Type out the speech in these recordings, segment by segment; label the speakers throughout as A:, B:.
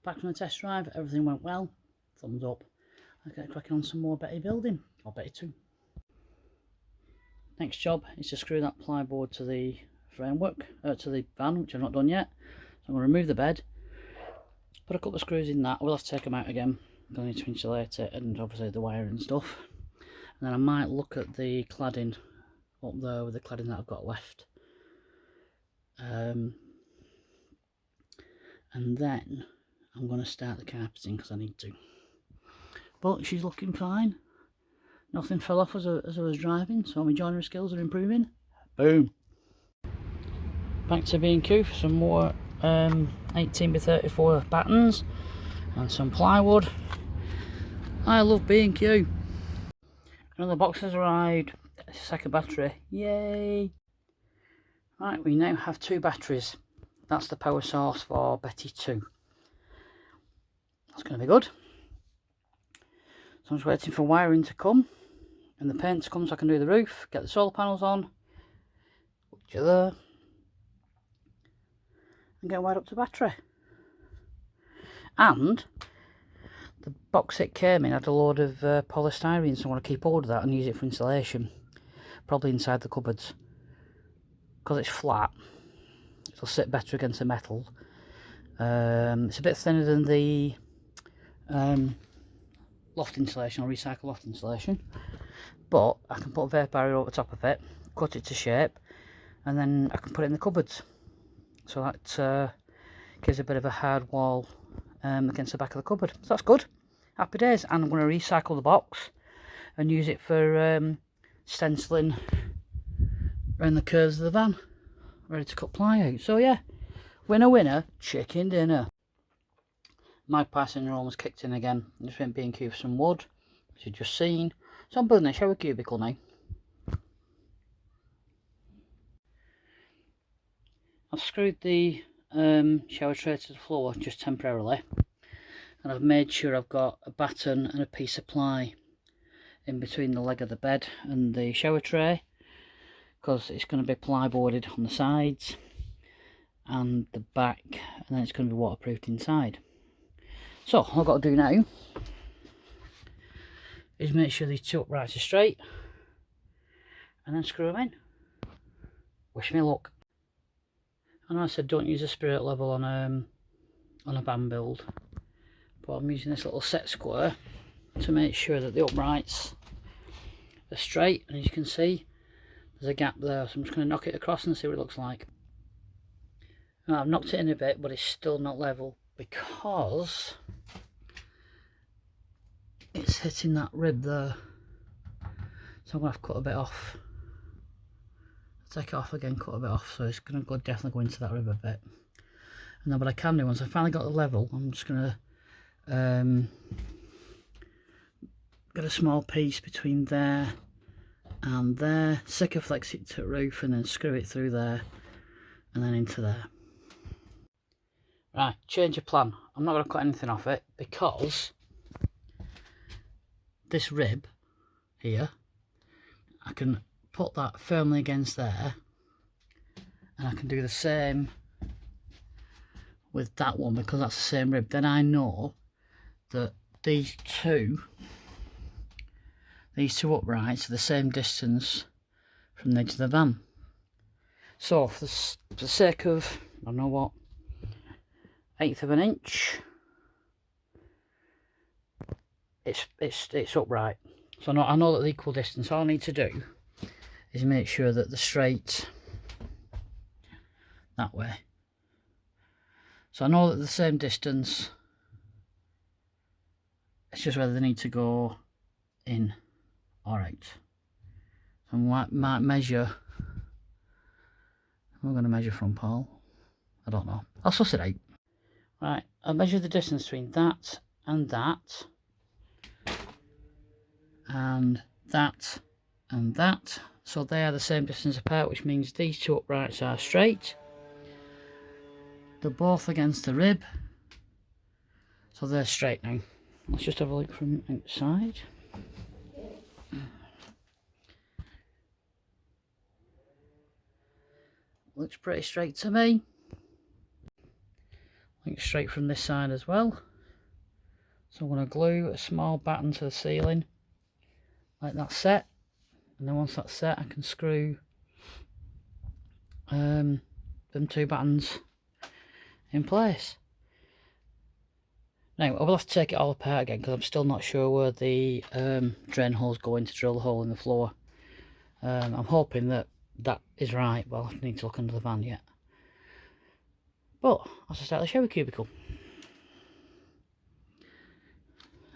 A: back from the test drive, everything went well, thumbs up. I'll get cracking on some more Betty building, or Betty 2. Next job is to screw that plyboard to the framework, to the van, which I've not done yet. So I'm going to remove the bed, put a couple of screws in that. I will have to take them out again, I'm going to need to insulate it and obviously the wire and stuff. And then I might look at the cladding up there with the cladding that I've got left. And then I'm going to start the carpeting because I need to. But she's looking fine. Nothing fell off as I was driving, so my joinery skills are improving. Boom! Back to B&Q for some more 18x34 battens and some plywood. I love B&Q. Another box has arrived. It's a second battery. Yay! Right, we now have 2 batteries. That's the power source for Betty 2. That's going to be good. So I'm just waiting for wiring to come and the paint to come so I can do the roof, get the solar panels on, which are there, and get wired up to battery. And the box it came in had a load of polystyrene, so I want to keep hold of that and use it for insulation, probably inside the cupboards. Because it's flat, it'll sit better against the metal. It's a bit thinner than the loft insulation or recycle loft insulation, but I can put a vapor barrier over the top of it, cut it to shape, and then I can put it in the cupboards. So that gives a bit of a hard wall against the back of the cupboard. So that's good. Happy days. And I'm going to recycle the box and use it for stenciling around the curves of the van, ready to cut ply out. So yeah, winner winner, chicken dinner. Magpie syndrome was kicked in again. I just went B&Q for some wood, which you've just seen. So I'm building a shower cubicle now. I've screwed the shower tray to the floor just temporarily, and I've made sure I've got a batten and a piece of ply in between the leg of the bed and the shower tray, because it's going to be plyboarded on the sides and the back, and then it's going to be waterproofed inside. So all I've got to do now is make sure these 2 uprights are straight and then screw them in. Wish me luck. I know I said don't use a spirit level on a van build, but I'm using this little set square to make sure that the uprights are straight, and as you can see there's a gap there, so I'm just going to knock it across and see what it looks like. Now, I've knocked it in a bit, but it's still not level because it's hitting that rib there, so I'm going to have to cut a bit off. Take it off again, cut a bit off, so it's going to definitely go into that rib a bit. And then what I can do, once I've finally got the level, I'm just going to get a small piece between there and there, Sikaflex it to the roof, and then screw it through there and then into there. Right, change of plan. I'm not going to cut anything off it because this rib here, I can put that firmly against there, and I can do the same with that one because that's the same rib. Then I know that these two uprights are the same distance from the edge of the van. So for the sake of, I don't know what, 1/8 of an inch, it's upright. So I know that the equal distance. All I need to do is make sure that they're straight that way. So I know that they're the same distance. It's just whether they need to go in. Alright. So I might measure. I'm going to measure from Paul. I don't know. I'll suss it out. Right, I'll measure the distance between that and that. And that and that. So they are the same distance apart, which means these 2 uprights are straight. They're both against the rib, so they're straight now. Let's just have a look from outside. Looks pretty straight to me. like straight from this side as well. So I'm going to glue a small batten to the ceiling, like that set, and then once that's set I can screw them 2 battens in place. Now I will have to take it all apart again because I'm still not sure where the drain hole's going to drill the hole in the floor. I'm hoping that that is right, but I'll need to look under the van yet. But as I start the shower cubicle,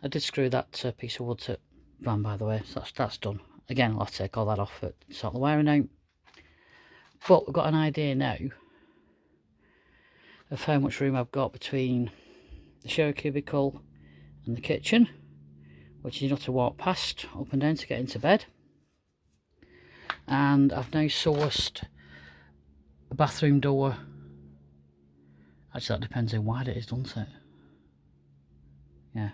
A: I did screw that piece of wood to van, by the way, so that's done. Again, I'll have to take all that off and sort the wiring out. But we've got an idea now of how much room I've got between the shower cubicle and the kitchen, which is enough to walk past, up and down to get into bed. And I've now sourced a bathroom door. Actually, that depends how wide it is, doesn't it? Yeah.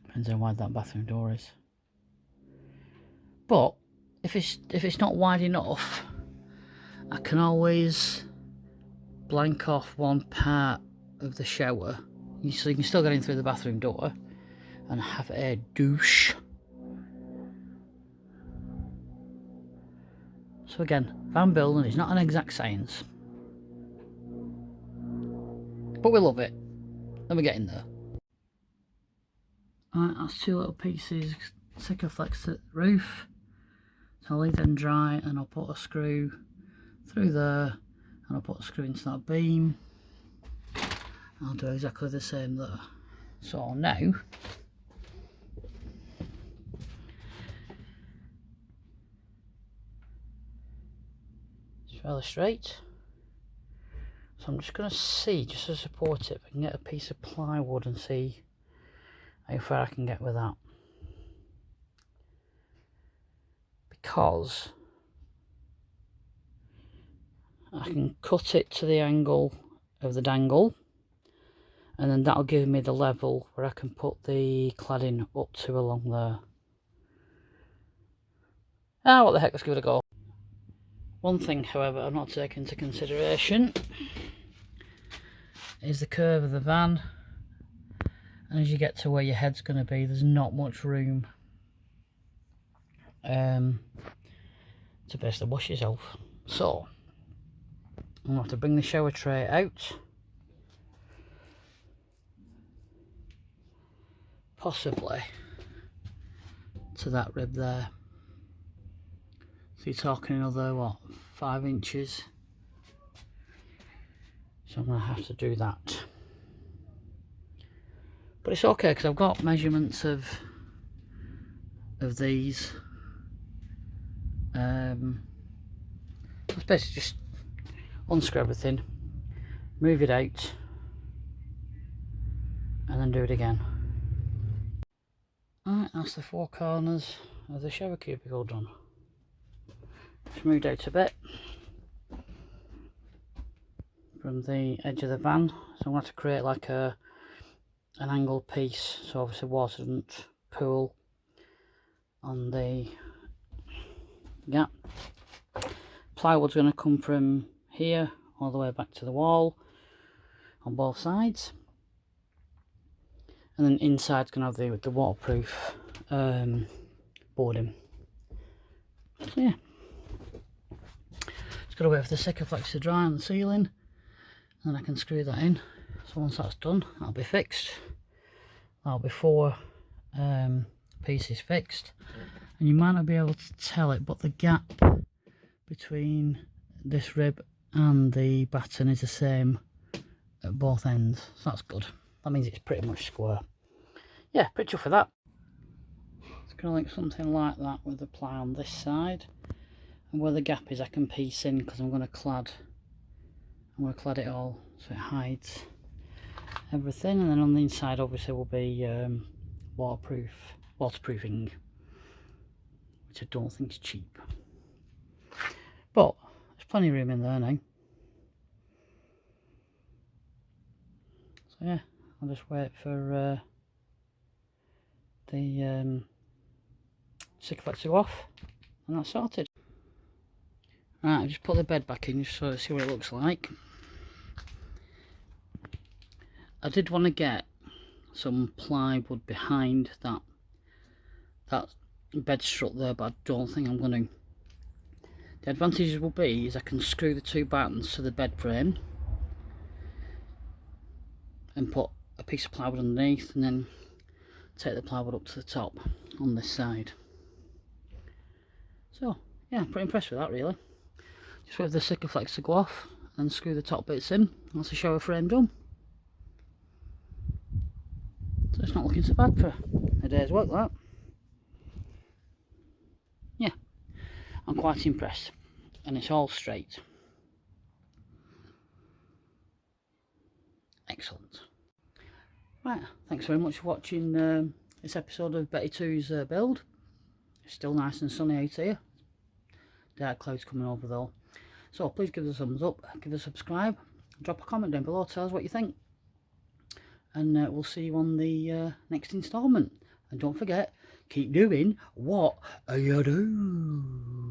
A: Depends how wide that bathroom door is. But if it's not wide enough, I can always blank off one part of the shower, so you can still get in through the bathroom door and have a douche. So again, van building is not an exact science, but we love it. Let me get in there. Alright, that's 2 little pieces Sikaflex to the roof. So I'll leave them dry and I'll put a screw through there and I'll put a screw into that beam. I'll do exactly the same there. So now it's fairly straight. So I'm just going to see, just to support it, if I can get a piece of plywood and see how far I can get with that. Because I can cut it to the angle of the dangle, and then that'll give me the level where I can put the cladding up to along there. Ah, what the heck, let's give it a go. One thing, however, I've not taken into consideration is the curve of the van. And as you get to where your head's going to be, there's not much room to basically wash yourself. So I'm going to have to bring the shower tray out, possibly to that rib there. So you're talking another, what, 5 inches? So I'm going to have to do that. But it's okay because I've got measurements of these. It's basically just unscrew everything, move it out, and then do it again. Alright, that's the 4 corners of the shower cubicle done. Just moved out a bit from the edge of the van, so I'm going to have to create like an angled piece, so obviously water doesn't pool on the gap. Plywood's going to come from here all the way back to the wall on both sides, and then inside's going to have the waterproof boarding. So yeah, just got to wait for the Sikaflex to dry on the ceiling, and I can screw that in. So once that's done, that'll be fixed. That'll be 4 pieces fixed, and you might not be able to tell it, but the gap between this rib and the batten is the same at both ends, so that's good. That means it's pretty much square. Yeah, pretty chuffed for that. It's going to look something like that with the ply on this side, and where the gap is I can piece in because I'm going to clad it all so it hides everything, and then on the inside obviously will be waterproofing, which I don't think is cheap, but there's plenty of room in there now. So yeah, I'll just wait for the Sikaflex to go off, and that's sorted. Right, I've just put the bed back in just so to see what it looks like. I did want to get some plywood behind that bed strut there, but I don't think I'm going to. The advantages will be is I can screw the 2 battens to the bed frame and put a piece of plywood underneath, and then take the plywood up to the top on this side. So yeah, pretty impressed with that really. Just wait for the Sikaflex to go off and screw the top bits in. That's the shower frame done. So it's not looking so bad for a day's work, that. Yeah, I'm quite impressed, and it's all straight. Excellent. Right, thanks very much for watching this episode of pt1's build. It's still nice and sunny out here. Dark clouds coming over though. So please give us a thumbs up, give us a subscribe, drop a comment down below, tell us what you think. And we'll see you on the next instalment. And don't forget, keep doing what you do.